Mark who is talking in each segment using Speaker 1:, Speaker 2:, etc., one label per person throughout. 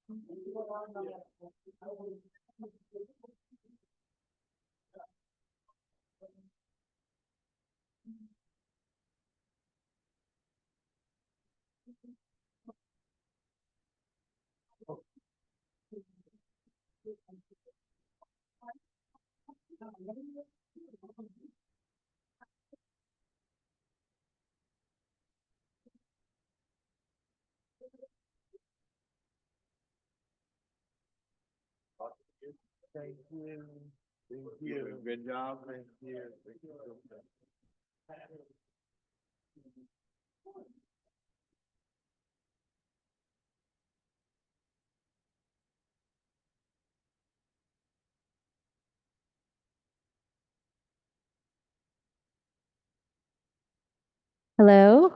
Speaker 1: Thank you. Thank you. Good job. Thank you. Thank you.
Speaker 2: Hello.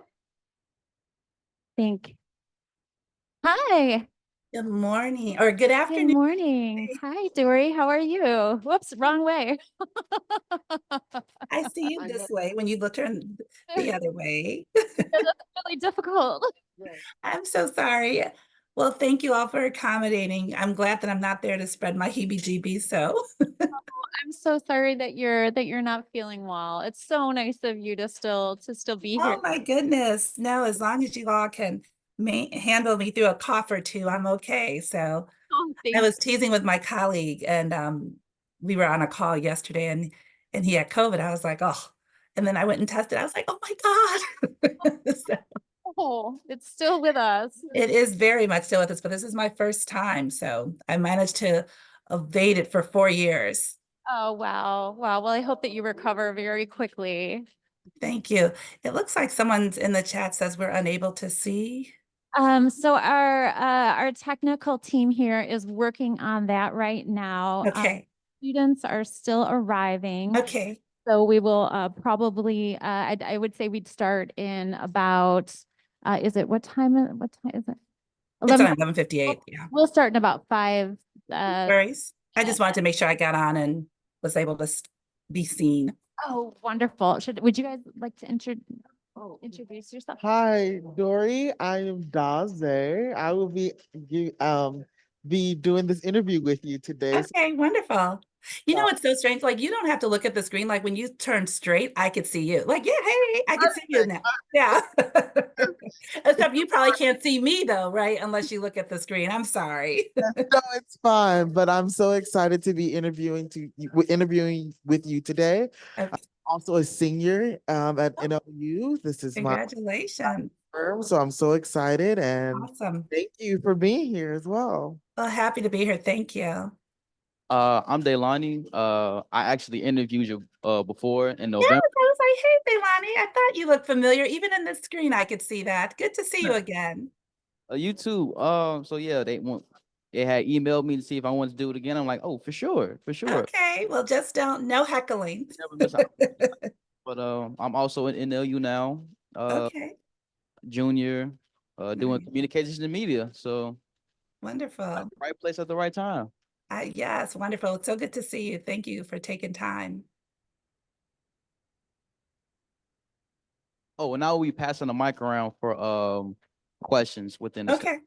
Speaker 2: Think. Hi.
Speaker 3: Good morning or good
Speaker 2: Good
Speaker 3: afternoon.
Speaker 2: morning. Hi, Dorri. How are you? Whoops, wrong way.
Speaker 3: I see you this way when you turn the other way.
Speaker 2: That's really difficult.
Speaker 3: I'm so sorry. Well, thank you all for accommodating. I'm glad that I'm not there to spread my heebie-jeebies. So,
Speaker 2: I'm so sorry that you're not feeling well. It's so nice of you to still be here.
Speaker 3: oh my goodness. No, as long as you all can handle me through a cough or two, I'm okay. So,
Speaker 2: Oh,
Speaker 3: I
Speaker 2: thank
Speaker 3: was teasing with my colleague and we were on a call yesterday and he had COVID. I was like, oh, and then I went and tested. I was like, oh my God. So,
Speaker 2: you. It's still with us.
Speaker 3: it is very much still with us, but this is my first time. So I managed to evade it for 4 years.
Speaker 2: Oh, wow. Wow. Well, I hope that you recover very quickly.
Speaker 3: Thank you. It looks like someone's in the chat says we're unable to see.
Speaker 2: So our technical team here is working on that right now.
Speaker 3: Okay.
Speaker 2: Students are still arriving.
Speaker 3: Okay.
Speaker 2: So we will probably I would say we'd start in about is it what time is it?
Speaker 3: It's
Speaker 2: 11.
Speaker 3: on 11:58. Yeah.
Speaker 2: We'll start in about 5
Speaker 3: No worries. I just wanted to make sure I got on and was able to be seen.
Speaker 2: Oh, wonderful. Would you guys like to introduce yourself?
Speaker 1: Hi, Dorri. I am Daze. I will be doing this interview with you today.
Speaker 3: Okay, wonderful. You know, it's so strange. Like, you don't have to look at the screen. Like, when you turn straight, I could see you. Like, yeah, hey, I can see you now. Yeah. Except you probably can't see me, though, right? Unless you look at the screen. I'm sorry.
Speaker 1: No, it's fine, but I'm so excited to be interviewing with you today.
Speaker 3: Okay,
Speaker 1: I'm also a senior at NLU. This is my
Speaker 3: congratulations.
Speaker 1: firm, so I'm so excited and
Speaker 3: Awesome.
Speaker 1: thank you for being here as well.
Speaker 3: Well, happy to be here. Thank you.
Speaker 4: I'm Deilani. I actually interviewed you before in
Speaker 3: Yes,
Speaker 4: November.
Speaker 3: I was like, hey, Deilani, I thought you looked familiar. Even in the screen, I could see that. Good to see you again.
Speaker 4: You too. So yeah, they had emailed me to see if I wanted to do it again. I'm like, oh, for sure, for sure.
Speaker 3: Okay, well, just no heckling.
Speaker 4: Never miss out. But I'm also in NLU now,
Speaker 3: Okay,
Speaker 4: junior, doing
Speaker 3: nice.
Speaker 4: communications and media. So
Speaker 3: Wonderful.
Speaker 4: right place at the right time.
Speaker 3: Yes, wonderful. It's so good to see you. Thank you for taking time.
Speaker 4: Oh, and now we passing the mic around for questions within the
Speaker 3: Okay,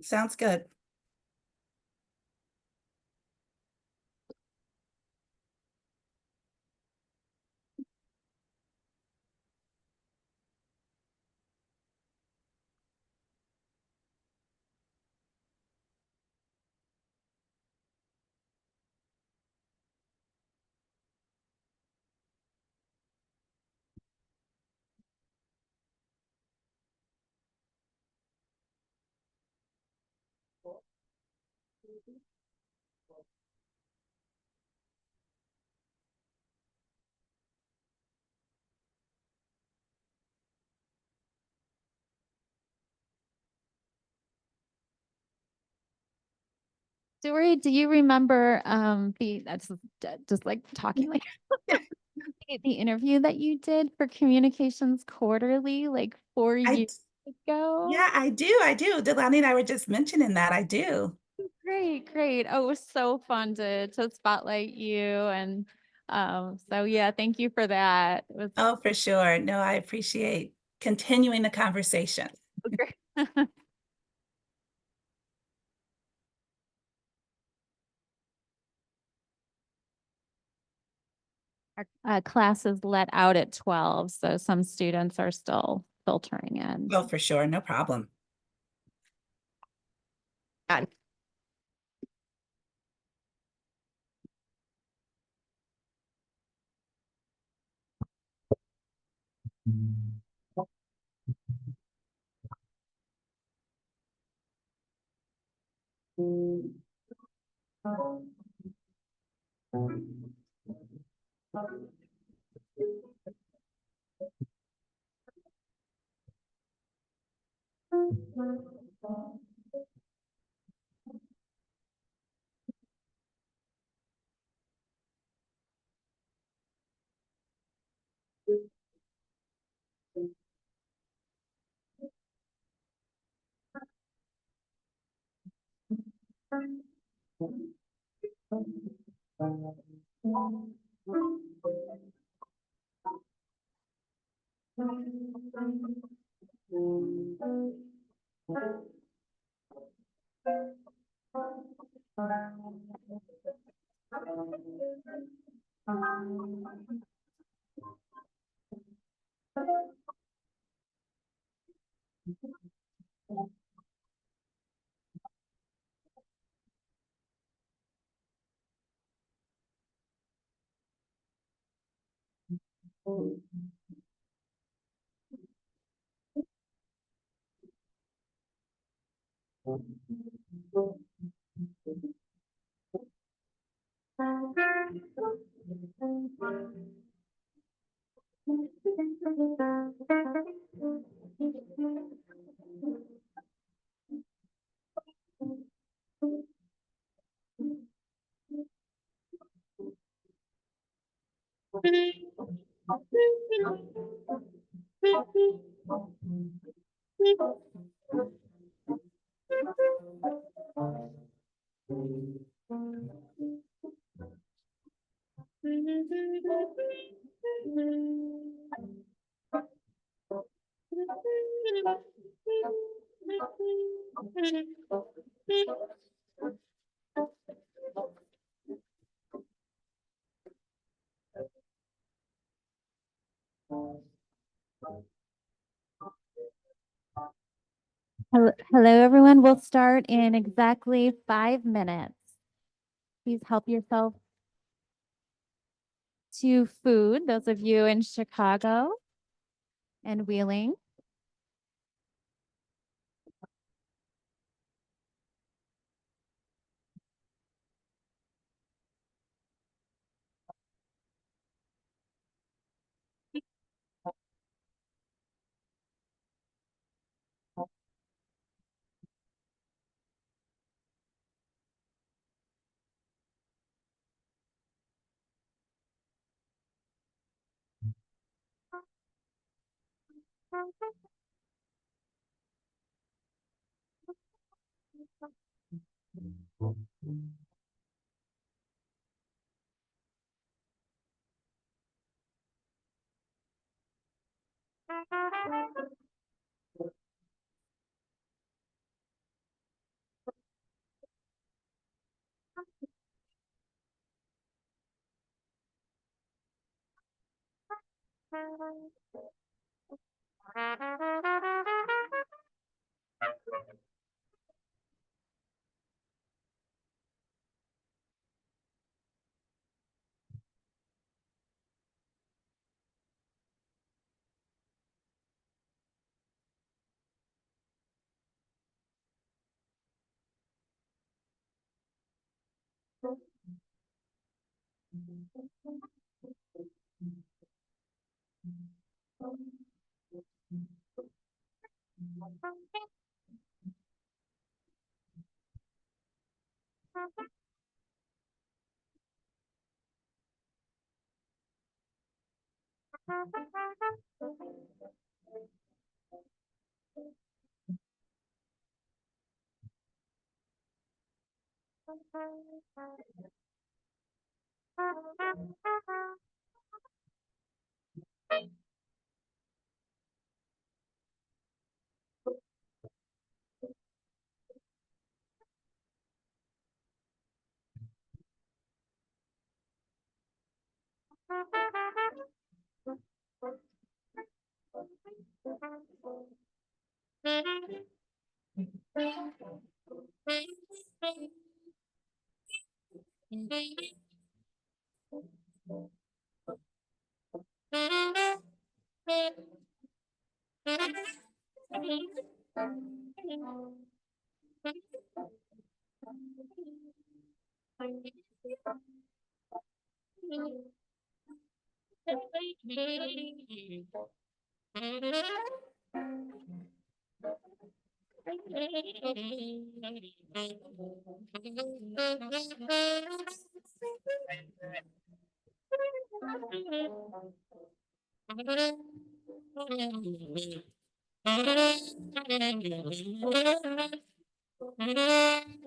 Speaker 3: sounds good.
Speaker 2: Dorri, do you remember that's just like talking like the interview that you did for Communications Quarterly like 4 years ago?
Speaker 3: Yeah, I do. I do. Delaney and I were just mentioning that. I do.
Speaker 2: Great, great. Oh, it was so fun to spotlight you and so yeah, thank you for that. It was
Speaker 3: Oh, for sure. No, I appreciate continuing the conversation.
Speaker 2: so great. our class is let out at 12, so some students are still filtering in.
Speaker 3: Oh, for sure, no problem.
Speaker 1: And
Speaker 2: Hello, everyone. We'll start in exactly 5 minutes. Please help yourself to food, those of you in Chicago and Wheeling.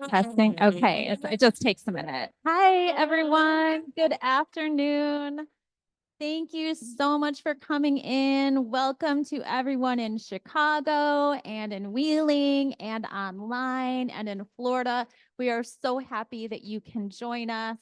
Speaker 2: Testing. Okay, it just takes a minute. Hi, everyone. Good afternoon. Thank you so much for coming in. Welcome to everyone in Chicago and in Wheeling and online and in Florida. We are so happy that you can join us.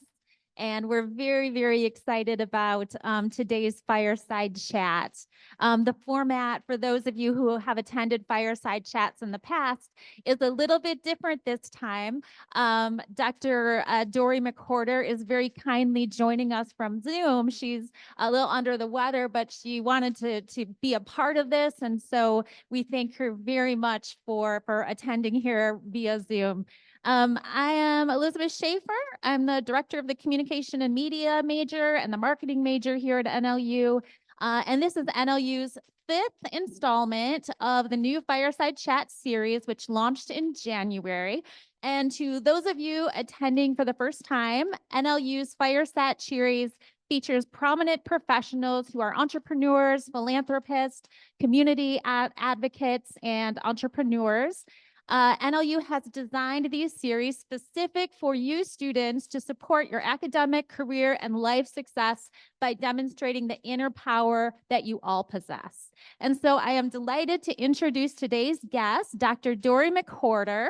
Speaker 2: And we're very, very excited about today's Fireside Chat. The format, for those of you who have attended Fireside Chats in the past, is a little bit different this time. Dr. Dorri McWhorter is very kindly joining us from Zoom. She's a little under the weather, but she wanted to be a part of this. And so we thank her very much for attending here via Zoom. I am Elizabeth Schaefer. I'm the director of the communication and media major and the marketing major here at NLU. And this is NLU's 5th installment of the new Fireside Chat series, which launched in January. And to those of you attending for the first time, NLU's Fireside series features prominent professionals who are entrepreneurs, philanthropists, community advocates, and entrepreneurs. NLU has designed these series specific for you students to support your academic, career, and life success by demonstrating the inner power that you all possess. And so I am delighted to introduce today's guest, Dr. Dorri McWhorter.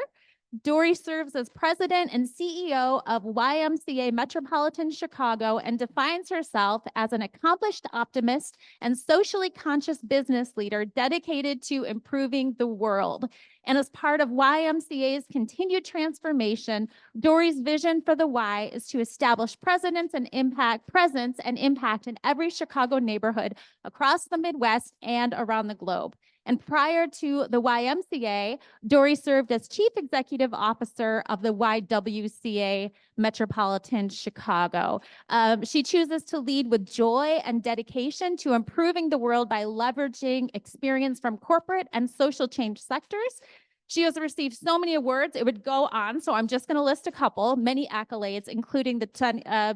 Speaker 2: Dorri serves as president and CEO of YMCA Metropolitan Chicago and defines herself as an accomplished optimist and socially conscious business leader dedicated to improving the world. And as part of YMCA's continued transformation, Dorri's vision for the Y is to establish presence and impact in every Chicago neighborhood across the Midwest and around the globe. And prior to the YMCA, Dorri served as Chief Executive Officer of the YWCA Metropolitan Chicago. She chooses to lead with joy and dedication to improving the world by leveraging experience from corporate and social change sectors. She has received so many awards, it would go on, so I'm just going to list a couple, many accolades, including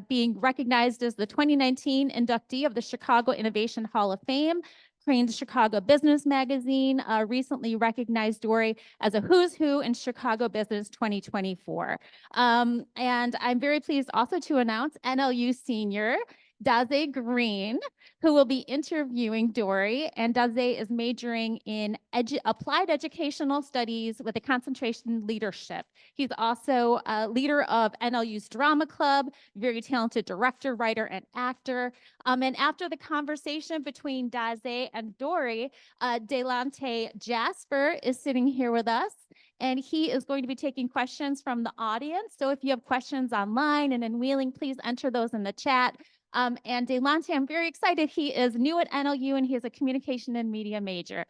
Speaker 2: being recognized as the 2019 inductee of the Chicago Innovation Hall of Fame. Crain's Chicago Business Magazine recently recognized Dorri as a who's who in Chicago business 2024. And I'm very pleased also to announce NLU senior Daze Green, who will be interviewing Dorri. And Daze is majoring in applied educational studies with a concentration in leadership. He's also a leader of NLU's drama club, very talented director, writer, and actor. And after the conversation between Daze and Dorri, Delante Jasper is sitting here with us, and he is going to be taking questions from the audience. So if you have questions online and in Wheeling, please enter those in the chat. And Delante, I'm very excited. He is new at NLU and he is a communication and media major.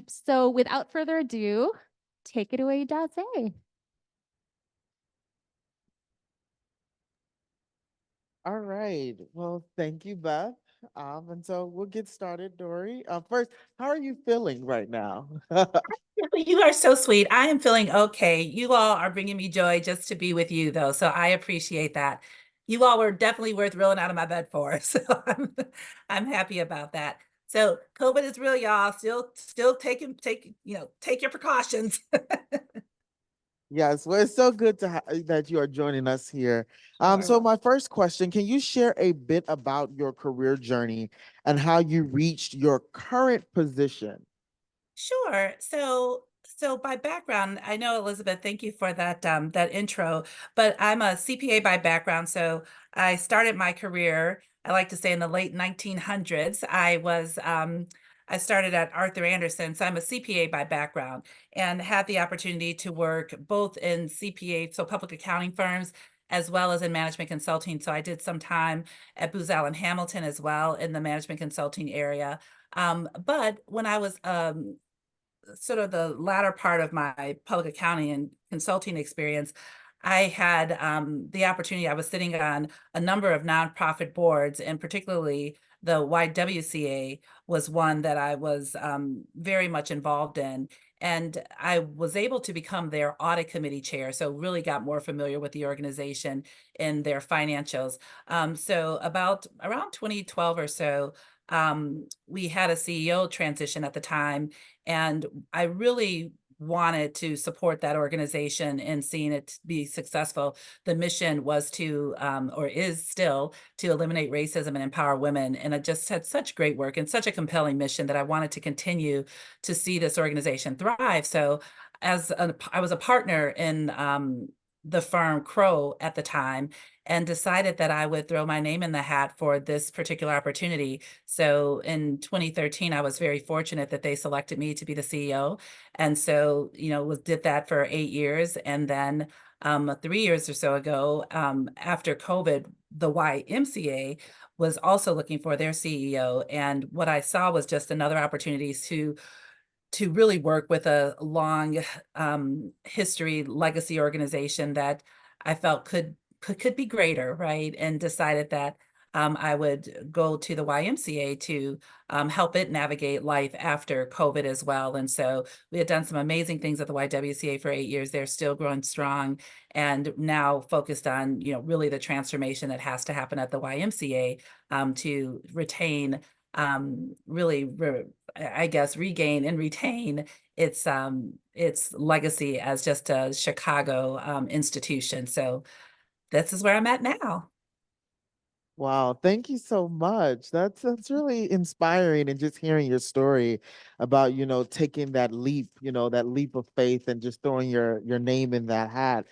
Speaker 2: So without further ado, take it away, Daze.
Speaker 1: All right. Well, thank you, Beth. And so we'll get started, Dorri. First, how are you feeling right now?
Speaker 3: You are so sweet. I am feeling okay. You all are bringing me joy just to be with you, though. So I appreciate that. You all were definitely worth rolling out of my bed for. So I'm happy about that. So COVID is real, y'all. Still take your precautions.
Speaker 1: Yes, well, it's so good to that you are joining us here. So my first question, can you share a bit about your career journey and how you reached your current position?
Speaker 3: Sure. So by background, I know, Elizabeth, thank you for that that intro, but I'm a CPA by background. So I started my career, I like to say, in the late 1900s. I was I started at Arthur Andersen. So I'm a CPA by background, and had the opportunity to work both in CPA, so public accounting firms, as well as in management consulting. So I did some time at Booz Allen Hamilton as well in the management consulting area. But when I was sort of the latter part of my public accounting and consulting experience, I had the opportunity, I was sitting on a number of nonprofit boards, and particularly the YWCA was one that I was very much involved in. And I was able to become their audit committee chair. So really got more familiar with the organization and their financials. So about around 2012 or so, we had a CEO transition at the time, and I really wanted to support that organization and seeing it be successful. The mission was to, or is still, to eliminate racism and empower women. And it just had such great work and such a compelling mission that I wanted to continue to see this organization thrive. So I was a partner in the firm Crow at the time, and decided that I would throw my name in the hat for this particular opportunity. So in 2013, I was very fortunate that they selected me to be the CEO. And so, did that for 8 years. And then 3 years or so ago, after COVID, the YMCA was also looking for their CEO. And what I saw was just another opportunity to really work with a long history legacy organization that I felt could be greater, right? And decided that I would go to the YMCA to help it navigate life after COVID as well. And so we had done some amazing things at the YWCA for 8 years. They're still growing strong, and now focused on, really the transformation that has to happen at the YMCA to retain, really, I guess, regain and retain its legacy as just a Chicago institution. So this is where I'm at now.
Speaker 1: Wow, thank you so much. That's really inspiring, and just hearing your story about, taking that leap, that leap of faith, and just throwing your name in that hat.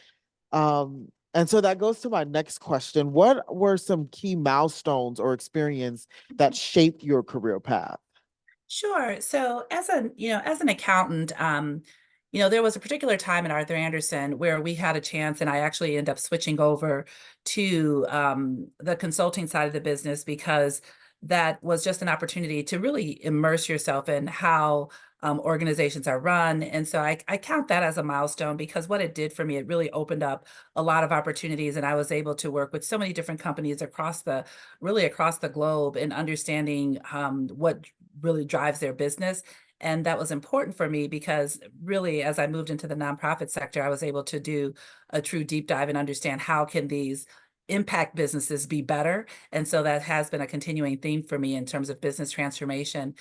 Speaker 1: And so that goes to my next question. What were some key milestones or experience that shaped your career path?
Speaker 3: Sure. So as an accountant, there was a particular time at Arthur Andersen where we had a chance, and I actually ended up switching over to the consulting side of the business, because that was just an opportunity to really immerse yourself in how organizations are run. And so I count that as a milestone, because what it did for me, it really opened up a lot of opportunities, and I was able to work with so many different companies across the globe, in understanding what really drives their business. And that was important for me, because really, as I moved into the nonprofit sector, I was able to do a true deep dive and understand how can these impact businesses be better. And so that has been a continuing theme for me in terms of business transformation.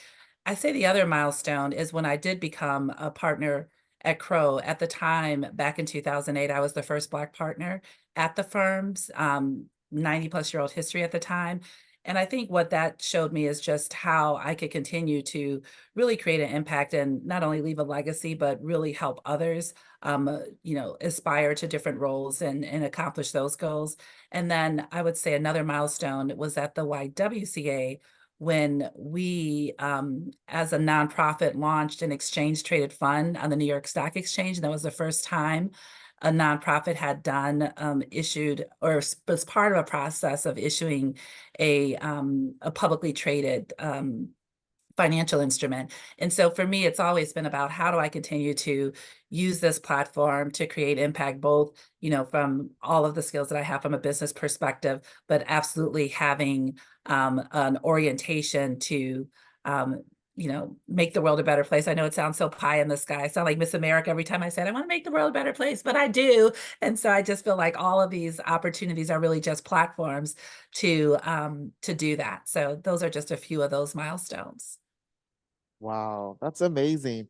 Speaker 3: I say the other milestone is when I did become a partner at Crow. At the time, back in 2008, I was the first Black partner at the firm's 90-plus-year-old history at the time. And I think what that showed me is just how I could continue to really create an impact, and not only leave a legacy, but really help others, aspire to different roles and accomplish those goals. And then I would say another milestone was at the YWCA, when we, as a nonprofit, launched an exchange traded fund on the New York Stock Exchange. And that was the first time a nonprofit had done, issued, or was part of a process of issuing a publicly traded financial instrument. And so for me, it's always been about, how do I continue to use this platform to create impact, both, from all of the skills that I have from a business perspective, but absolutely having an orientation to, make the world a better place. I know it sounds so pie in the sky. I sound like Miss America every time I said I want to make the world a better place, but I do. And so I just feel like all of these opportunities are really just platforms to do that. So those are just a few of those milestones.
Speaker 1: Wow, that's amazing.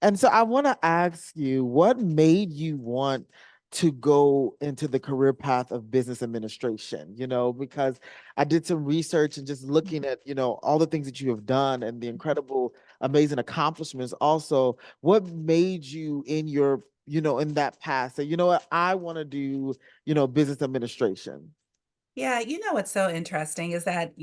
Speaker 1: And so I want to ask you, what made you want to go into the career path of business administration? Because I did some research, and just looking at, all the things that you have done, and the incredible, amazing accomplishments. Also, what made you in that path say, what, I want to do, business administration?
Speaker 3: Yeah, what's so interesting is that,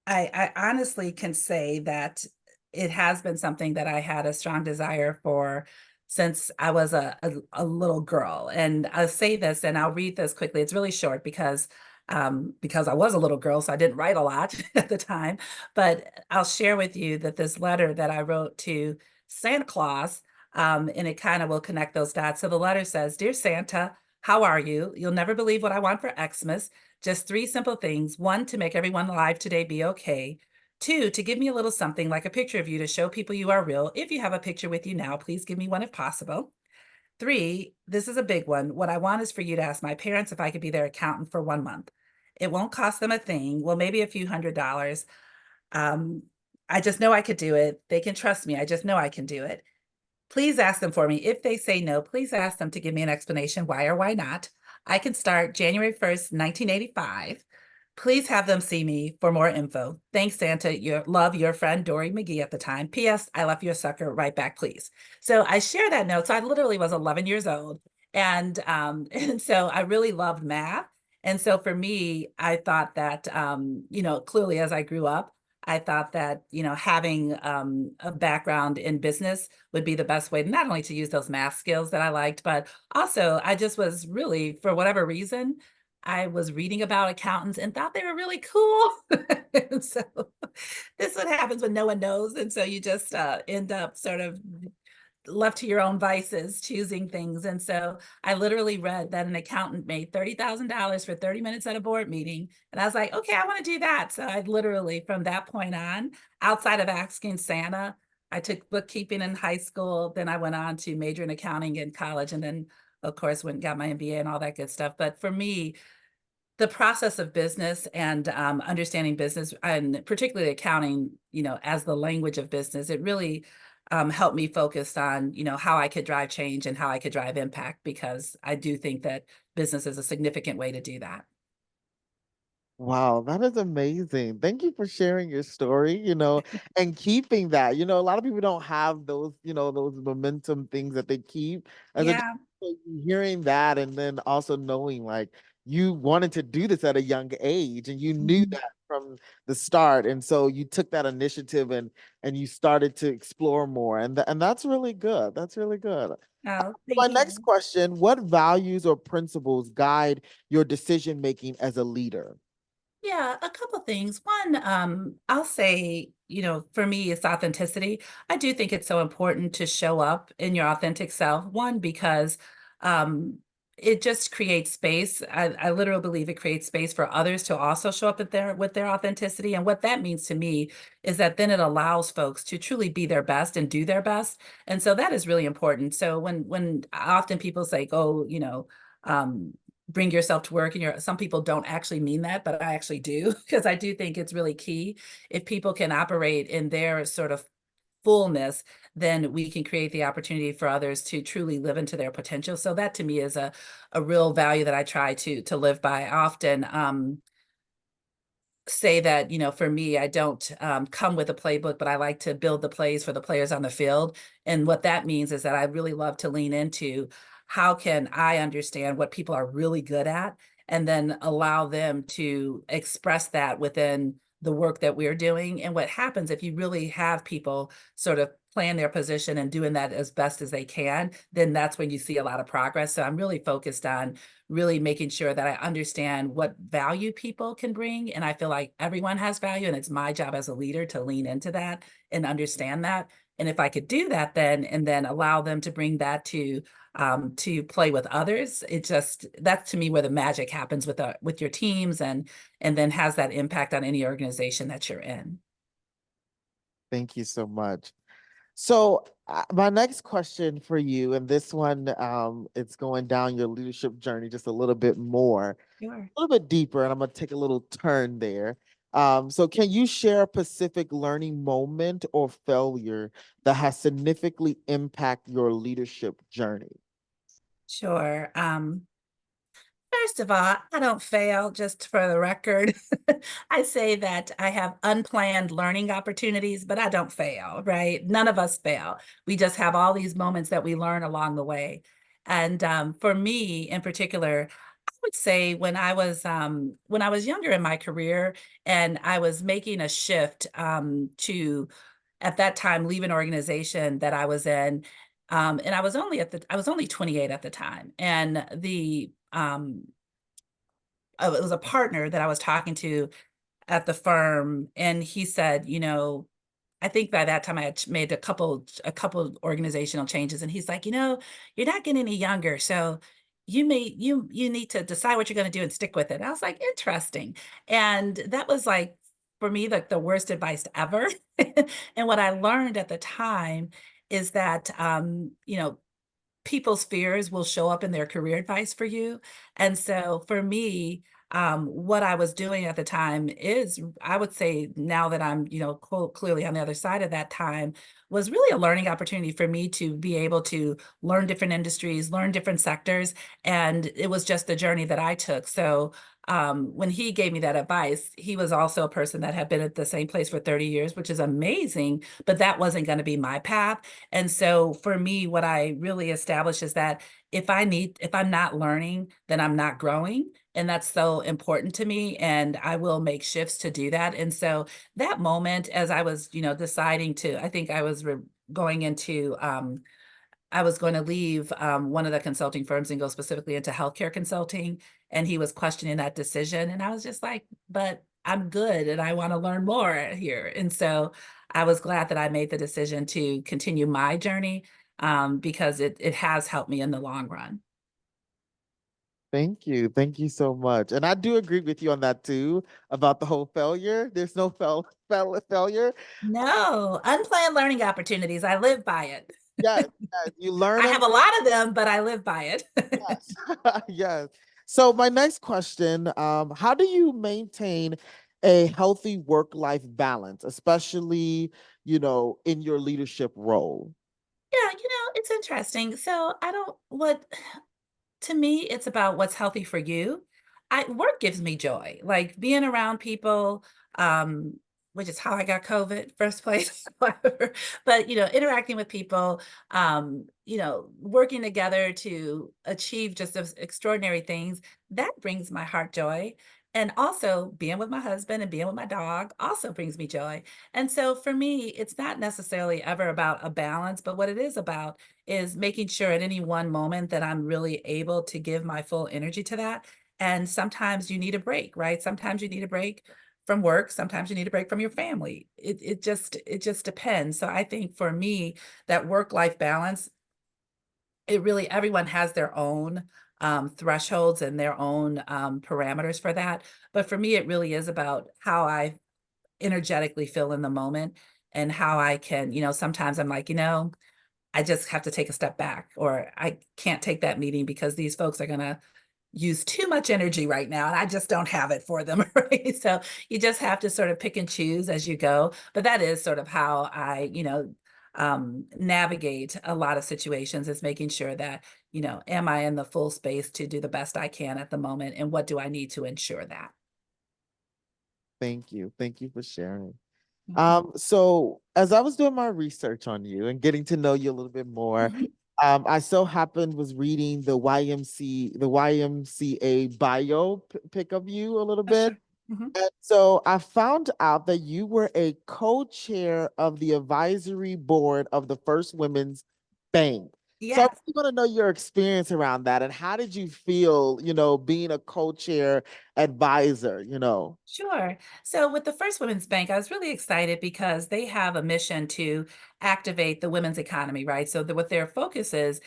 Speaker 3: I honestly can say that it has been something that I had a strong desire for since I was a little girl. And I'll say this, and I'll read this quickly. It's really short because I was a little girl, so I didn't write a lot at the time. But I'll share with you that this letter that I wrote to Santa Claus, and it kind of will connect those dots. So the letter says, "Dear Santa, how are you? You'll never believe what I want for Xmas. Just three simple things. One, to make everyone alive today be okay. Two, to give me a little something like a picture of you to show people you are real. If you have a picture with you now, please give me one if possible. Three, this is a big one. What I want is for you to ask my parents if I could be their accountant for 1 month. It won't cost them a thing. Well, maybe a few $100s. Um, I just know I could do it. They can trust me. I just know I can do it. Please ask them for me. If they say no, please ask them to give me an explanation why or why not. I can start January 1st, 1985. Please have them see me for more info. Thanks, Santa. Your friend, Dorri McGee at the time. P.S. I left you a sucker right back, please." So I share that note. So I literally was 11 years old. And, and so I really loved math. And so for me, I thought that, clearly as I grew up, I thought that, having a background in business would be the best way, not only to use those math skills that I liked, but also I just was really, for whatever reason, I was reading about accountants and thought they were really cool. And so this is what happens when no one knows. And so you just end up sort of left to your own vices, choosing things. And so I literally read that an accountant made $30,000 for 30 minutes at a board meeting. And I was like, okay, I want to do that. So I literally, from that point on, outside of asking Santa, I took bookkeeping in high school. Then I went on to major in accounting in college. And then, of course, went and got my MBA and all that good stuff. But for me, the process of business and understanding business, and particularly accounting, as the language of business, it really helped me focus on, how I could drive change and how I could drive impact, because I do think that business is a significant way to do that.
Speaker 1: Wow, that is amazing. Thank you for sharing your story, and keeping that. A lot of people don't have those, those momentum things that they keep. And so
Speaker 3: Yeah.
Speaker 1: hearing that, and then also knowing like you wanted to do this at a young age and you knew
Speaker 3: Mhm.
Speaker 1: that from the start. And so you took that initiative and you started to explore more. And that's really good. That's really good.
Speaker 3: Oh,
Speaker 1: My
Speaker 3: thank
Speaker 1: next
Speaker 3: you.
Speaker 1: question, what values or principles guide your decision making as a leader?
Speaker 3: Yeah, a couple things. One, I'll say, for me, it's authenticity. I do think it's so important to show up in your authentic self. One, because um, it just creates space. I literally believe it creates space for others to also show up with their authenticity. And what that means to me is that then it allows folks to truly be their best and do their best. And so that is really important. So when often people say, "Oh, um, bring yourself to work," and some people don't actually mean that, but I actually do, because I do think it's really key. If people can operate in their sort of fullness, then we can create the opportunity for others to truly live into their potential. So that to me is a real value that I try to live by. I often say that, for me, I don't come with a playbook, but I like to build the plays for the players on the field. And what that means is that I really love to lean into how can I understand what people are really good at, and then allow them to express that within the work that we're doing. And what happens if you really have people sort of plan their position and doing that as best as they can, then that's when you see a lot of progress. So I'm really focused on really making sure that I understand what value people can bring. And I feel like everyone has value, and it's my job as a leader to lean into that and understand that. And if I could do that, then allow them to bring that to play with others, that's to me where the magic happens with your teams, and then has that impact on any organization that you're in.
Speaker 1: Thank you so much. So, my next question for you, and this one, it's going down your leadership journey just a little bit more,
Speaker 3: Sure.
Speaker 1: a little bit deeper, and I'm gonna take a little turn there. So can you share a specific learning moment or failure that has significantly impact your leadership journey?
Speaker 3: Sure. First of all, I don't fail, just for the record. I say that I have unplanned learning opportunities, but I don't fail, right? None of us fail. We just have all these moments that we learn along the way. And for me in particular, I would say when I was younger in my career and I was making a shift to at that time leave an organization that I was in. And I was only 28 at the time. And it was a partner that I was talking to at the firm. And he said, I think by that time I had made a couple organizational changes, and he's like, you're not getting any younger, so you need to decide what you're going to do and stick with it. And I was like, interesting, and that was like for me like the worst advice ever. And what I learned at the time is that people's fears will show up in their career advice for you. And so for me, what I was doing at the time is, I would say now that I'm, clearly on the other side of that time, was really a learning opportunity for me to be able to learn different industries, learn different sectors. And it was just the journey that I took. So when he gave me that advice, he was also a person that had been at the same place for 30 years, which is amazing, but that wasn't going to be my path. And so for me, what I really established is that if I'm not learning, then I'm not growing. And that's so important to me. And I will make shifts to do that. And so that moment, as I was, deciding to, I think I was going into, I was going to leave one of the consulting firms and go specifically into healthcare consulting. And he was questioning that decision. And I was just like, but I'm good and I want to learn more here. And so I was glad that I made the decision to continue my journey because it has helped me in the long run.
Speaker 1: Thank you. Thank you so much. And I do agree with you on that too, about the whole failure. There's no failure.
Speaker 3: No, unplanned learning opportunities. I live by it.
Speaker 1: Yes, yes, you learn
Speaker 3: I
Speaker 1: them.
Speaker 3: have a lot of them, but I live by it.
Speaker 1: Yes. Yes. So my next question, how do you maintain a healthy work-life balance, especially, in your leadership role?
Speaker 3: Yeah, it's interesting. So I don't what to me, it's about what's healthy for you. Work gives me joy, like being around people, um, which is how I got COVID first place. But interacting with people, working together to achieve just those extraordinary things, that brings my heart joy. And also being with my husband and being with my dog also brings me joy. And so for me, it's not necessarily ever about a balance, but what it is about is making sure at any one moment that I'm really able to give my full energy to that. And sometimes you need a break, right? Sometimes you need a break from work. Sometimes you need a break from your family. It just depends. So I think for me, that work-life balance, everyone has their own thresholds and their own parameters for that. But for me, it really is about how I energetically feel in the moment and how I can, sometimes I'm like, I just have to take a step back, or I can't take that meeting because these folks are going to use too much energy right now and I just don't have it for them. Right. So you just have to sort of pick and choose as you go. But that is sort of how I, navigate a lot of situations, is making sure that, am I in the full space to do the best I can at the moment? And what do I need to ensure that?
Speaker 1: Thank you. Thank you for sharing.
Speaker 3: Mhm.
Speaker 1: So as I was doing my research on you and getting to know you a little bit more,
Speaker 3: Mhm.
Speaker 1: I so happened was reading the YMCA pic of you a little
Speaker 3: Oh,
Speaker 1: bit.
Speaker 3: sure. Mhm.
Speaker 1: And so I found out that you were a co-chair of the advisory board of the First Women's Bank. So I
Speaker 3: Yes.
Speaker 1: really want to know your experience around that, and how did you feel, being a co-chair advisor?
Speaker 3: Sure. So with the First Women's Bank, I was really excited because they have a mission to activate the women's economy, right? So what their focus is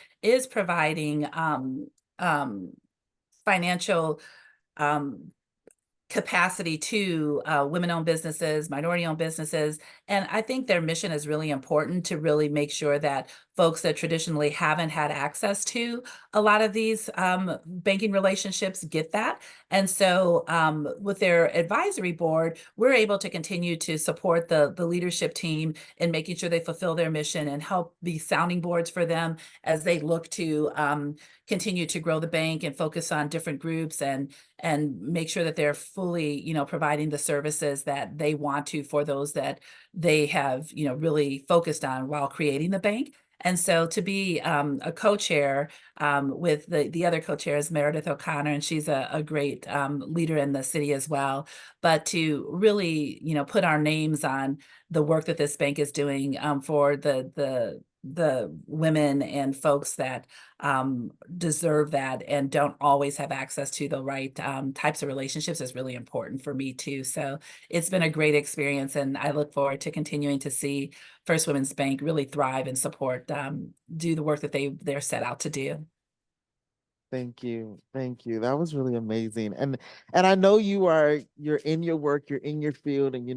Speaker 3: providing financial um, capacity to women-owned businesses, minority-owned businesses. And I think their mission is really important to really make sure that folks that traditionally haven't had access to a lot of these banking relationships get that. And so with their advisory board, we're able to continue to support the leadership team in making sure they fulfill their mission and help be sounding boards for them as they look to continue to grow the bank and focus on different groups and make sure that they're fully, providing the services that they want to for those that they have, really focused on while creating the bank. And so to be a co-chair with the other co-chair is Meredith O'Connor, and she's a great leader in the city as well. But to really, put our names on the work that this bank is doing for the women and folks that deserve that and don't always have access to the right types of relationships is really important for me too. So it's been a great experience, and I look forward to continuing to see First Women's Bank really thrive and support, do the work that they're set out to do.
Speaker 1: Thank you. Thank you. That was really amazing. And I know you're in your work, you're in your field, and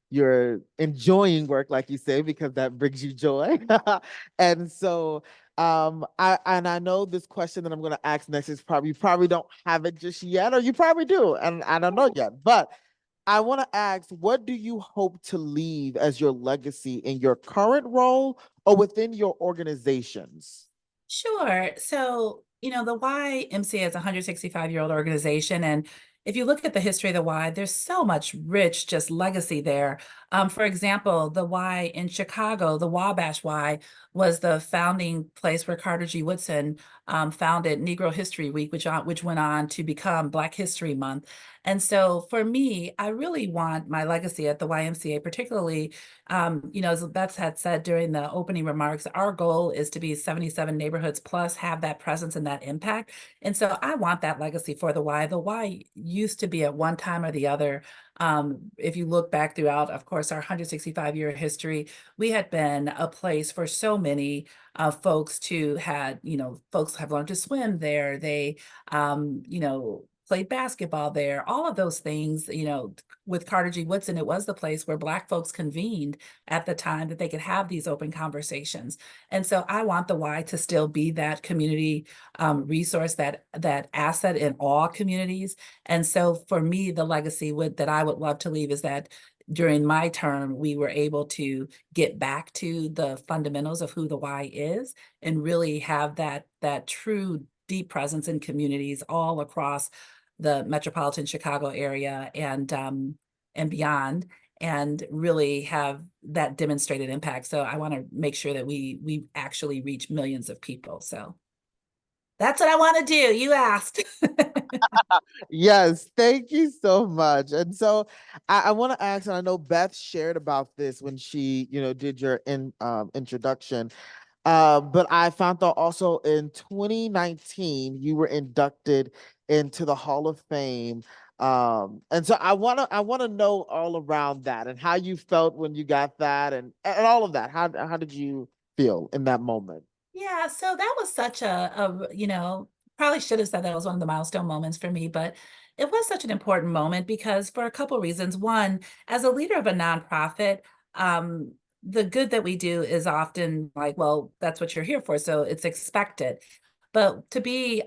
Speaker 1: you're enjoying work, like you say, because that brings you joy. And so I know this question that I'm gonna ask next is you probably don't have it just yet, or you probably do, and I don't know yet. But I want to ask, what do you hope to leave as your legacy in your current role or within your organizations?
Speaker 3: Sure. So, the YMCA is a 165-year-old organization. And if you look at the history of the Y, there's so much rich just legacy there. For example, the Y in Chicago, the Wabash Y, was the founding place where Carter G. Woodson founded Negro History Week, which went on to become Black History Month. And so for me, I really want my legacy at the YMCA, particularly, as Beth had said during the opening remarks, our goal is to be 77 neighborhoods plus, have that presence and that impact. And so I want that legacy for the Y. The Y used to be at one time or the other. If you look back throughout, of course, our 165-year history, we had been a place for so many folks folks have learned to swim there. They, played basketball there, all of those things, with Carter G. Woodson, it was the place where Black folks convened at the time that they could have these open conversations. And so I want the Y to still be that community resource, that asset in all communities. And so for me, the legacy that I would love to leave is that during my term, we were able to get back to the fundamentals of who the Y is and really have that true deep presence in communities all across the metropolitan Chicago area and beyond, and really have that demonstrated impact. So I want to make sure that we actually reach millions of people. So that's what I want to do. You asked.
Speaker 1: Yes, thank you so much. And so I want to ask, and I know Beth shared about this when she, did your introduction. But I found out also in 2019 you were inducted into the Hall of Fame. And so I wanna know all around that and how you felt when you got that and all of that. How did you feel in that moment?
Speaker 3: Yeah, so that was such probably should have said that was one of the milestone moments for me, but it was such an important moment because for a couple reasons. One, as a leader of a nonprofit, the good that we do is often like, well, that's what you're here for, so it's expected. But to be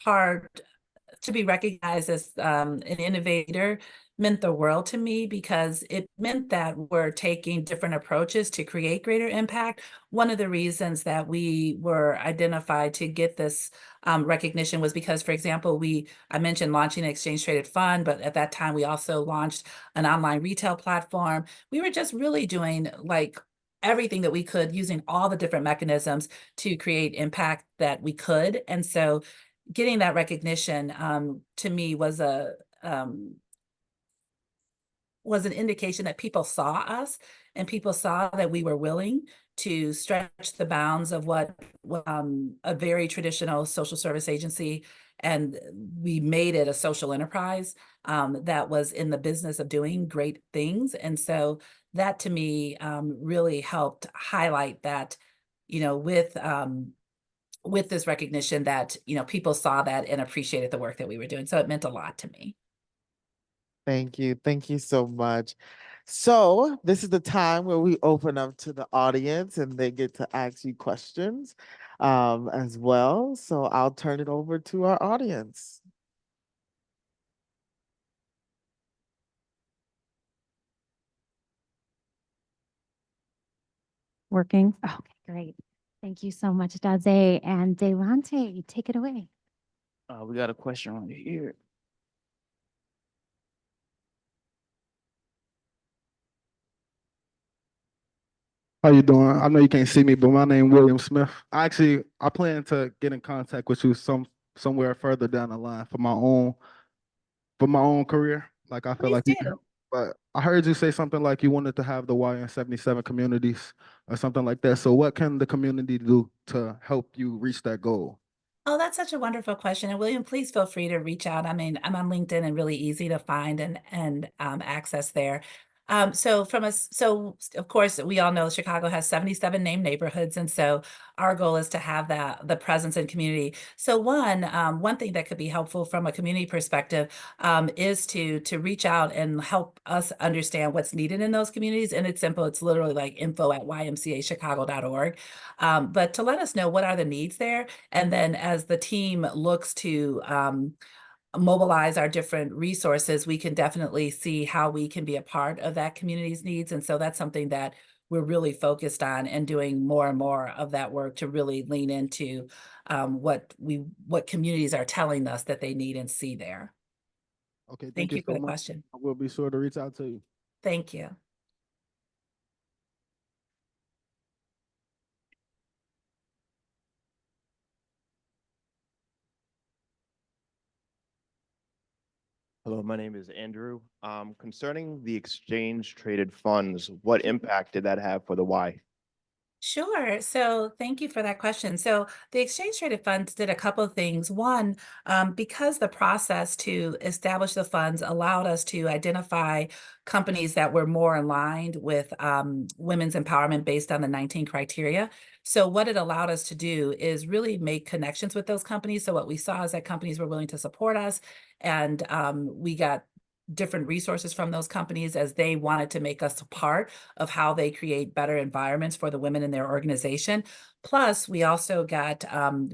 Speaker 3: part to be recognized as an innovator meant the world to me because it meant that we're taking different approaches to create greater impact. One of the reasons that we were identified to get this recognition was because, for example, I mentioned launching an exchange traded fund, but at that time we also launched an online retail platform. We were just really doing like everything that we could using all the different mechanisms to create impact that we could. And so getting that recognition to me was was an indication that people saw us and people saw that we were willing to stretch the bounds of what a very traditional social service agency, and we made it a social enterprise that was in the business of doing great things. And so that to me really helped highlight that, with this recognition that, people saw that and appreciated the work that we were doing. So it meant a lot to me.
Speaker 1: Thank you. Thank you so much. So this is the time where we open up to the audience and they get to ask you questions as well. So I'll turn it over to our audience.
Speaker 2: Working. Oh, okay, great. Thank you so much, Daze and Delante. Take it away.
Speaker 4: We got a question right here.
Speaker 5: How you doing? I know you can't see me, but my name William Smith. I plan to get in contact with you somewhere further down the line for my own career. Like I feel
Speaker 3: Please
Speaker 5: like you can
Speaker 3: do.
Speaker 5: help. But I heard you say something like you wanted to have the YN77 communities or something like that. So what can the community do to help you reach that goal?
Speaker 3: Oh, that's such a wonderful question. And William, please feel free to reach out. I mean, I'm on LinkedIn and really easy to find and access there. So of course we all know Chicago has 77 named neighborhoods, and so our goal is to have the presence in community. So one thing that could be helpful from a community perspective is to reach out and help us understand what's needed in those communities. And it's simple. It's literally like info@ymcachicago.org. But to let us know what are the needs there, and then as the team looks to mobilize our different resources, we can definitely see how we can be a part of that community's needs. And so that's something that we're really focused on and doing more and more of that work to really lean into what communities are telling us that they need and see there.
Speaker 5: Okay, thank
Speaker 3: Thank
Speaker 5: you
Speaker 3: you for
Speaker 5: so
Speaker 3: the
Speaker 5: much.
Speaker 3: question.
Speaker 5: I will be sure to reach out to you.
Speaker 3: Thank you.
Speaker 6: Hello, my name is Andrew. Concerning the exchange traded funds, what impact did that have for the Y?
Speaker 3: Sure. So thank you for that question. So the exchange traded funds did a couple of things. One, because the process to establish the funds allowed us to identify companies that were more aligned with women's empowerment based on the 19 criteria. So what it allowed us to do is really make connections with those companies. So what we saw is that companies were willing to support us, and we got different resources from those companies as they wanted to make us a part of how they create better environments for the women in their organization. Plus, we also got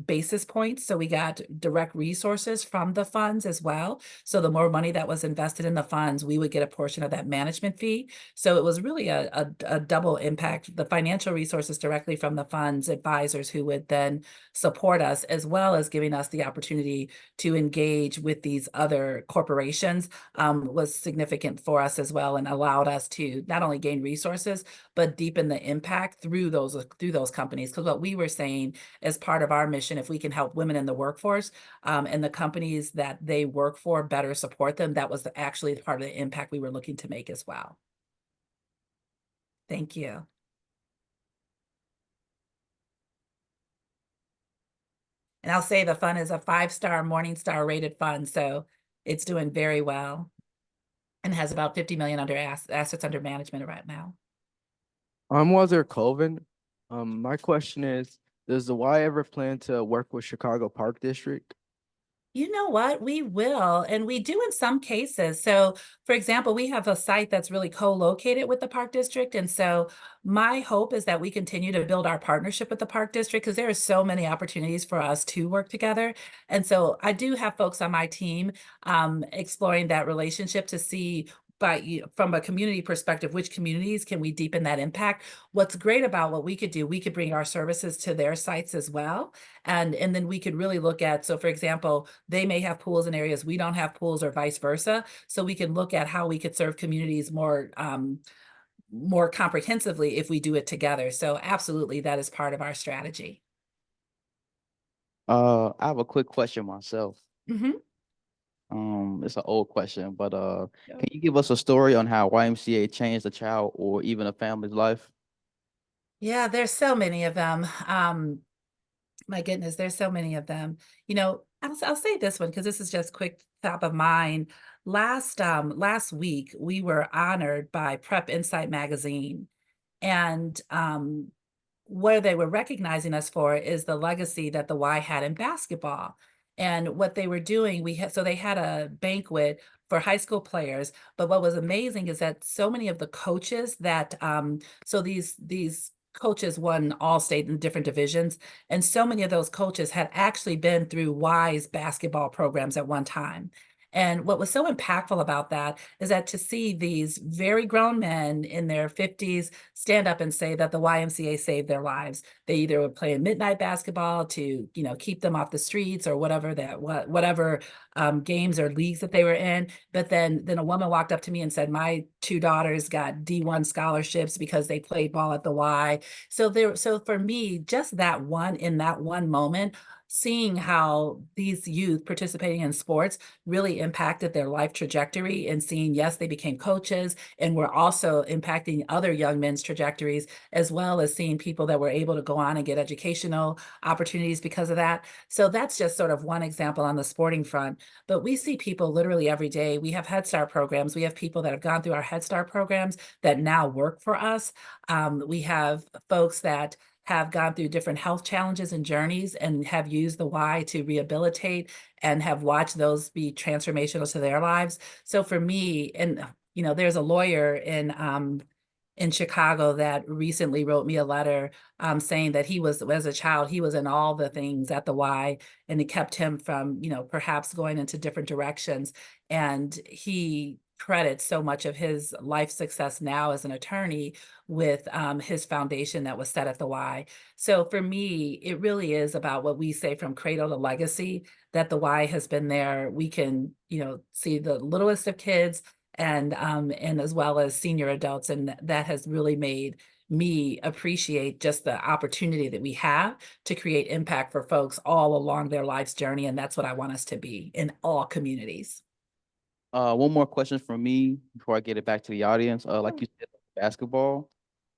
Speaker 3: basis points. So we got direct resources from the funds as well. So the more money that was invested in the funds, we would get a portion of that management fee. So it was really a double impact, the financial resources directly from the funds advisors who would then support us, as well as giving us the opportunity to engage with these other corporations, was significant for us as well, and allowed us to not only gain resources, but deepen the impact through those companies. Because what we were saying as part of our mission, if we can help women in the workforce and the companies that they work for better support them, that was actually part of the impact we were looking to make as well. Thank you. And I'll say the fund is a 5-star Morningstar rated fund, so it's doing very well and has about 50 million under assets under management right now.
Speaker 7: I'm Walter Colvin. My question is, does the Y ever plan to work with Chicago Park District?
Speaker 3: You know what? We will, and we do in some cases. So, for example, we have a site that's really co-located with the Park District. And so my hope is that we continue to build our partnership with the Park District, because there are so many opportunities for us to work together. And so I do have folks on my team exploring that relationship to see from a community perspective, which communities can we deepen that impact? What's great about what we could do, we could bring our services to their sites as well. And then we could really look at, so for example, they may have pools in areas we don't have pools, or vice versa. So we can look at how we could serve communities more comprehensively if we do it together. So absolutely, that is part of our strategy.
Speaker 4: I have a quick question myself.
Speaker 3: Mm-hmm.
Speaker 4: It's an old question, but can you give us a story on how YMCA changed a child or even a family's life?
Speaker 3: Yeah, there's so many of them. My goodness, there's so many of them. You know, I'll say this one because this is just quick top of mind. Last week we were honored by Prep Insight magazine, and where they were recognizing us for is the legacy that the Y had in basketball. And what they were doing, they had a banquet for high school players. But what was amazing is that so many of the coaches that these coaches won all state in different divisions, and so many of those coaches had actually been through Y's basketball programs at one time. And what was so impactful about that is that to see these very grown men in their 50s stand up and say that the YMCA saved their lives. They either would play midnight basketball to, keep them off the streets or whatever games or leagues that they were in. But then a woman walked up to me and said, my two daughters got D1 scholarships because they played ball at the Y. So for me, just in that one moment, seeing how these youth participating in sports really impacted their life trajectory, and seeing, yes, they became coaches and were also impacting other young men's trajectories, as well as seeing people that were able to go on and get educational opportunities because of that. So that's just sort of one example on the sporting front. But we see people literally every day. We have Head Start programs. We have people that have gone through our Head Start programs that now work for us. We have folks that have gone through different health challenges and journeys and have used the Y to rehabilitate and have watched those be transformational to their lives. So for me, and there's a lawyer in Chicago that recently wrote me a letter saying that he was, as a child, he was in all the things at the Y, and it kept him from, perhaps going into different directions. And he credits so much of his life success now as an attorney with his foundation that was set at the Y. So for me, it really is about what we say, from cradle to legacy, that the Y has been there. We can, see the littlest of kids and as well as senior adults. And that has really made me appreciate just the opportunity that we have to create impact for folks all along their life's journey. And that's what I want us to be in all communities.
Speaker 4: One more question from me before I get it back to the audience. Like you said, basketball.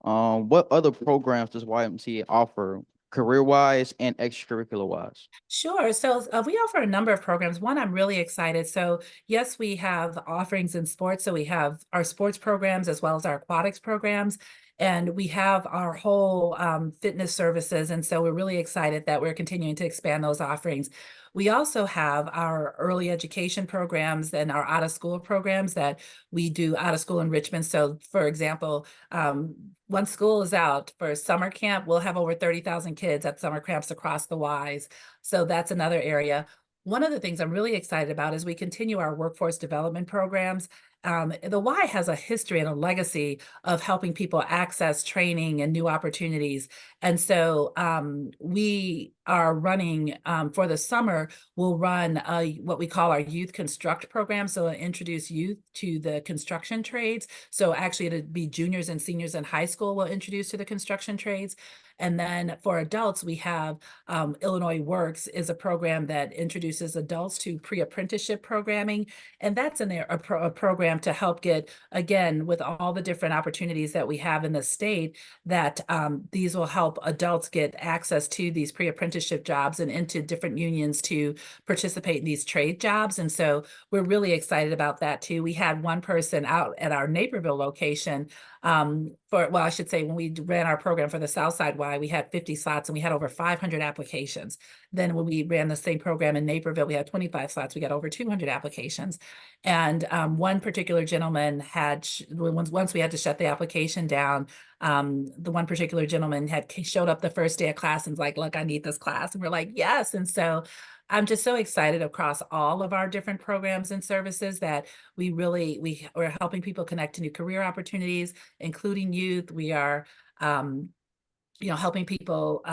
Speaker 4: What other programs does YMCA offer, career-wise and extracurricular-wise?
Speaker 3: Sure. So we offer a number of programs. One, I'm really excited. So yes, we have offerings in sports. So we have our sports programs as well as our aquatics programs. And we have our whole fitness services. And so we're really excited that we're continuing to expand those offerings. We also have our early education programs and our out of school programs that we do out of school enrichment. So for example, once school is out for summer camp, we'll have over 30,000 kids at summer camps across the Ys. So that's another area. One of the things I'm really excited about is we continue our workforce development programs. The Y has a history and a legacy of helping people access training and new opportunities. And so we are running for the summer, we'll run what we call our Youth Construct program. So introduce youth to the construction trades. So actually it'd be juniors and seniors in high school will introduce to the construction trades. And then for adults, we have Illinois Works is a program that introduces adults to pre-apprenticeship programming. And that's in there, a program to help get, again, with all the different opportunities that we have in the state, that these will help adults get access to these pre-apprenticeship jobs and into different unions to participate in these trade jobs. And so we're really excited about that too. We had one person out at our Naperville location I should say, when we ran our program for the Southside Y, we had 50 slots and we had over 500 applications. Then when we ran the same program in Naperville, we had 25 slots, we got over 200 applications. And one particular gentleman had, once we had to shut the application down, the one particular gentleman had showed up the first day of class and was like, look, I need this class. And we're like, yes. And so I'm just so excited across all of our different programs and services that we're helping people connect to new career opportunities, including youth. We are, helping people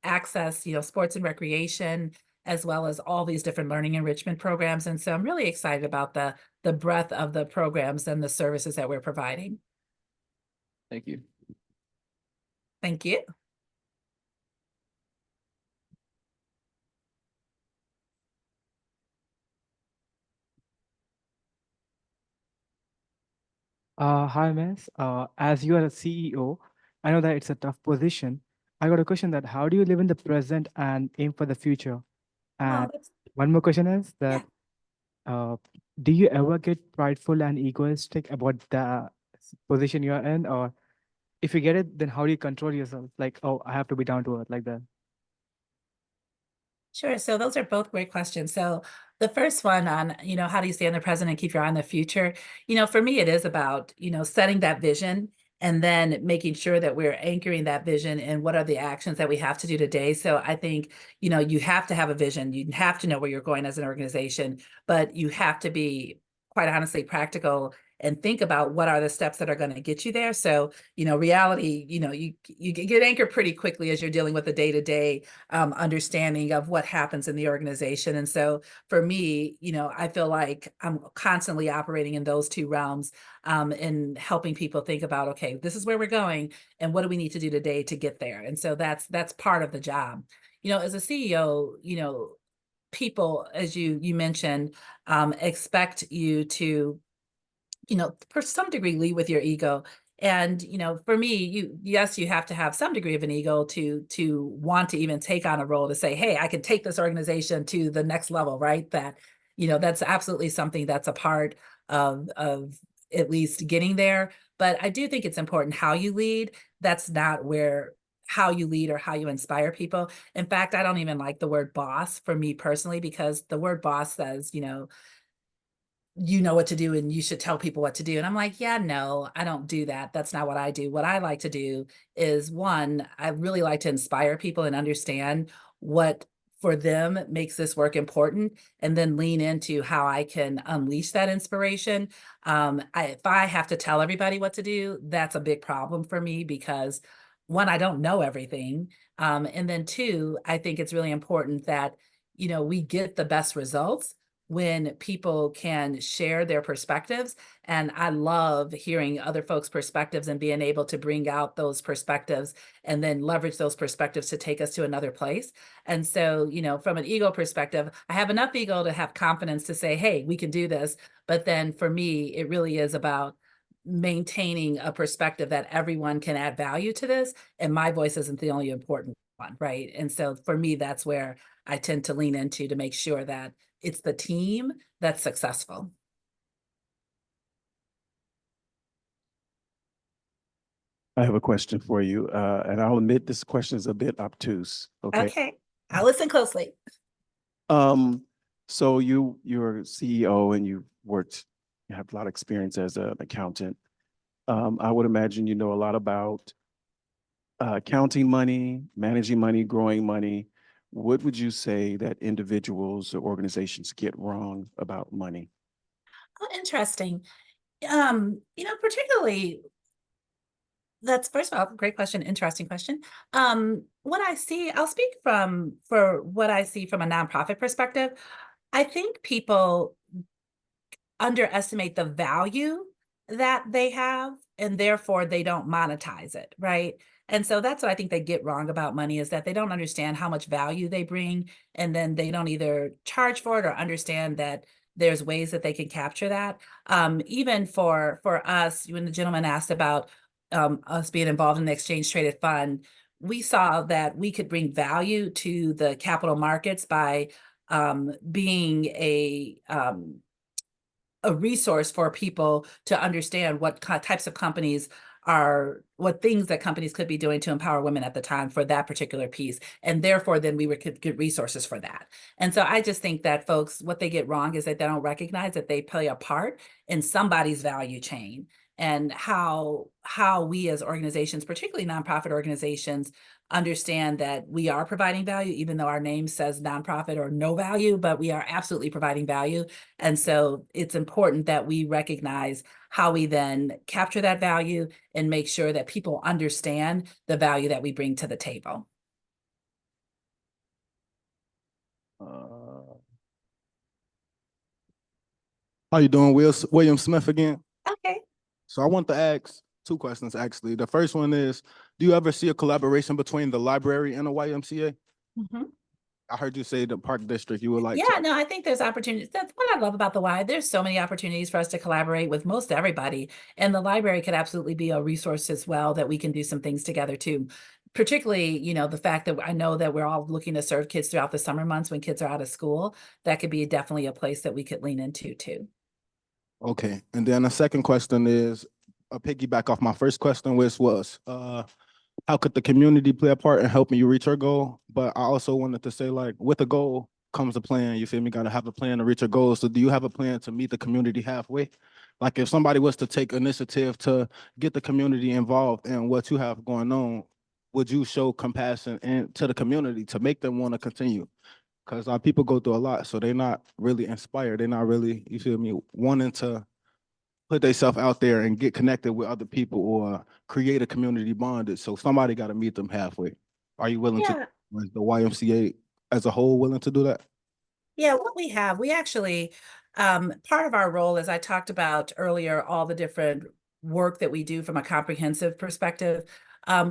Speaker 3: access, sports and recreation, as well as all these different learning enrichment programs. And so I'm really excited about the breadth of the programs and the services that we're providing.
Speaker 4: Thank you.
Speaker 3: Thank you.
Speaker 8: Hi, Miss. As you are a CEO, I know that it's a tough position. I got a question that how do you live in the present and aim for the future? And one more question is that do you ever get prideful and egoistic about the position you're in? Or if you get it, then how do you control yourself? Like, oh, I have to be down to earth like that.
Speaker 3: Sure. So those are both great questions. So the first one on, how do you stay in the present and keep your eye on the future? For me, it is about, setting that vision and then making sure that we're anchoring that vision and what are the actions that we have to do today. So I think, you have to have a vision. You have to know where you're going as an organization, but you have to be, quite honestly, practical and think about what are the steps that are going to get you there. So, reality, you get anchored pretty quickly as you're dealing with the day-to-day understanding of what happens in the organization. And so for me, I feel like I'm constantly operating in those two realms, and helping people think about, okay, this is where we're going and what do we need to do today to get there. And so that's part of the job. As a CEO, people, as you mentioned, expect you to, for some degree, lead with your ego. And, for me, yes, you have to have some degree of an ego to want to even take on a role to say, hey, I can take this organization to the next level, right? That, that's absolutely something that's a part of at least getting there. But I do think it's important how you lead. That's not where how you lead or how you inspire people. In fact, I don't even like the word boss for me personally, because the word boss says, you know what to do and you should tell people what to do. And I'm like, yeah, no, I don't do that. That's not what I do. What I like to do is, one, I really like to inspire people and understand what for them makes this work important, and then lean into how I can unleash that inspiration. If I have to tell everybody what to do, that's a big problem for me, because one, I don't know everything. And then two, I think it's really important that, we get the best results when people can share their perspectives. And I love hearing other folks' perspectives and being able to bring out those perspectives and then leverage those perspectives to take us to another place. And so, from an ego perspective, I have enough ego to have confidence to say, hey, we can do this. But then for me, it really is about maintaining a perspective that everyone can add value to this. And my voice isn't the only important one, right? And so for me, that's where I tend to lean into to make sure that it's the team that's successful.
Speaker 9: I have a question for you, and I'll admit this question is a bit obtuse. Okay.
Speaker 3: Okay, I'll listen closely.
Speaker 9: So you're CEO and you have a lot of experience as an accountant. I would imagine you know a lot about counting money, managing money, growing money. What would you say that individuals or organizations get wrong about money?
Speaker 3: Oh, interesting. Particularly, that's, first of all, great question, interesting question. What I see, I'll speak for what I see from a nonprofit perspective. I think people underestimate the value that they have, and therefore they don't monetize it, right? And so that's what I think they get wrong about money, is that they don't understand how much value they bring, and then they don't either charge for it or understand that there's ways that they can capture that. Even for us, when the gentleman asked about us being involved in the exchange traded fund, we saw that we could bring value to the capital markets by being a resource for people to understand what types of companies what things that companies could be doing to empower women at the time for that particular piece. And therefore, then we could get resources for that. And so I just think that folks, what they get wrong is that they don't recognize that they play a part in somebody's value chain, and how we as organizations, particularly nonprofit organizations, understand that we are providing value, even though our name says nonprofit or no value, but we are absolutely providing value. And so it's important that we recognize how we then capture that value and make sure that people understand the value that we bring to the table.
Speaker 5: How you doing, William Smith again?
Speaker 3: Okay.
Speaker 5: So I want to ask two questions, actually. The first one is, do you ever see a collaboration between the library and the YMCA?
Speaker 3: Mm-hmm.
Speaker 5: I heard you say the Park District, you would like
Speaker 3: Yeah, no, I think there's opportunities. That's what I love about the Y. There's so many opportunities for us to collaborate with most everybody. And the library could absolutely be a resource as well, that we can do some things together too. Particularly, the fact that I know that we're all looking to serve kids throughout the summer months when kids are out of school. That could be definitely a place that we could lean into too.
Speaker 5: Okay. And then the second question is a piggyback off my first question, which was, how could the community play a part in helping you reach your goal? But I also wanted to say, like, with a goal, comes a plan. You feel me? Got to have a plan to reach your goals. So do you have a plan to meet the community halfway? Like if somebody was to take initiative to get the community involved in what you have going on, would you show compassion and to the community to make them want to continue? Because people go through a lot, so they're not really inspired. They're not really, you feel me, wanting to put themselves out there and get connected with other people or create a community bondage. So somebody got to meet them halfway. Are you willing to, was the YMCA as a whole willing to do that?
Speaker 3: Yeah, what we actually, part of our role, as I talked about earlier, all the different work that we do from a comprehensive perspective,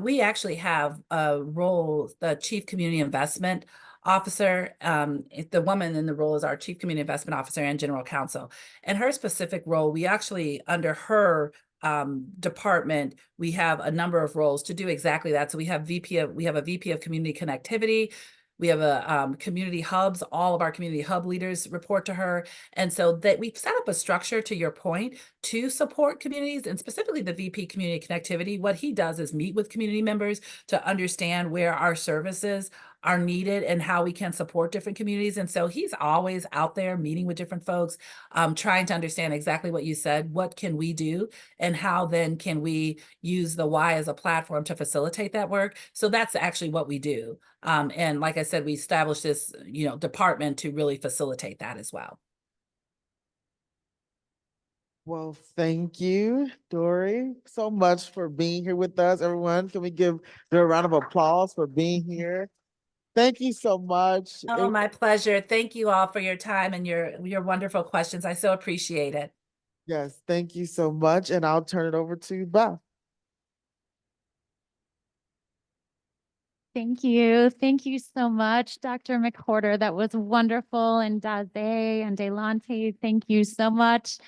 Speaker 3: we actually have a role, the Chief Community Investment Officer. The woman in the role is our Chief Community Investment Officer and General Counsel. And her specific role, we actually, under her department, we have a number of roles to do exactly that. So we have a VP of Community Connectivity. We have a community hubs. All of our community hub leaders report to her. And so that we've set up a structure, to your point, to support communities, and specifically the VP Community Connectivity. What he does is meet with community members to understand where our services are needed and how we can support different communities. And so he's always out there meeting with different folks, trying to understand exactly what you said. What can we do? And how then can we use the Y as a platform to facilitate that work? So that's actually what we do. And like I said, we established this, department to really facilitate that as well.
Speaker 1: Well, thank you, Dorri, so much for being here with us. Everyone, can we give her a round of applause for being here? Thank you so much.
Speaker 3: Oh, my pleasure. Thank you all for your time and your wonderful questions. I so appreciate it.
Speaker 1: Yes, thank you so much. And I'll turn it over to Beth.
Speaker 2: Thank you. Thank you so much, Dr. McWhorter. That was wonderful. And Daze and Delante, thank you so much.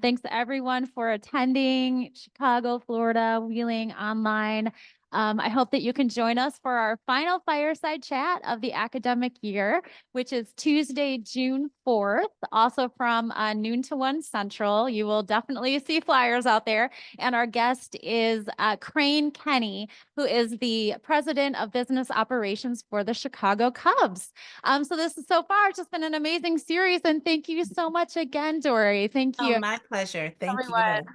Speaker 2: Thanks to everyone for attending Chicago, Florida, Wheeling Online. I hope that you can join us for our final fireside chat of the academic year, which is Tuesday, June 4th, also from noon to 1 Central. You will definitely see flyers out there. And our guest is Crane Kenny, who is the president of business operations for the Chicago Cubs. So this is so far just been an amazing series. And thank you so much again, Dorri. Thank you.
Speaker 3: Oh, my pleasure. Thank
Speaker 2: Everyone.
Speaker 3: you.